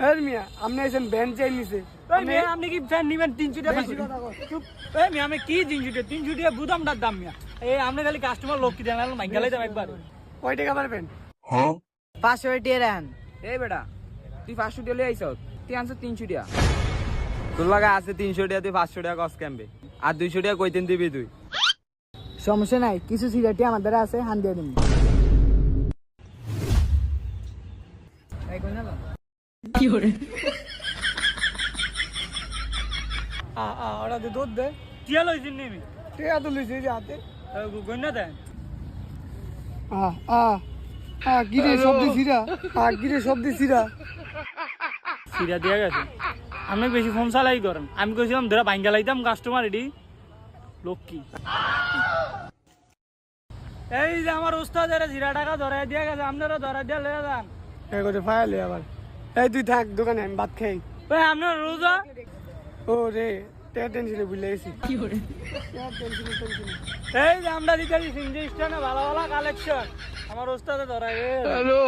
হ্যাঁ মিয়া আপনি আইছেন ব্যান চাই নিছে আপনি কি ফ্যান নিবেন 300 টাকা চুপ মিয়া আমি কি 300 টাকা বুদামটার দাম মিয়া এই আপনি খালি কাস্টমার লোক কি দেন মাইগালাই দাম একবার কয় টাকা পারবেন 500 টাকা রান এই বেটা তুই 500 টাকা লই আইছ তুই আনছ 300 টাকা তোর লাগা আছে 300 টাকা তুই 500 টাকা কস ক্যাম্বে আর 200 টাকা কইতেন দিবি তুই সমস্যা নাই কিছু সিগারেটি আমার দ্বারা আছে হান দিয়ে দিন কি করে ওরা দুধ দে টিয়া লইছিন নি আমি টিয়া তো লইছে যে হাতে গন্যা দেন গিরে শব্দ সিরা গিরে শব্দ সিরা সিরা দিয়া গেছে আপনি বেশি ফোন চালাই করেন আমি কইছিলাম ধরে ভাঙ্গা লাইতাম কাস্টমার এডি লক্ষ্মী এই যে আমার উস্তাদের 0 টাকা ধরাই দিয়া গেছে আপনারা ধরাই দিয়া লয়ে যান এই করে ফায়ালে আবার এই তুই থাক দোকানে আমি ভাত খাই ভাই আপনার রোজা ও রে টেনশনে ভুলে গেছি কি করে এই যে আমরা দিতেছি সিনজি স্টানে ভালো ভালো কালেকশন আমার উস্তাদে ধরাই হ্যালো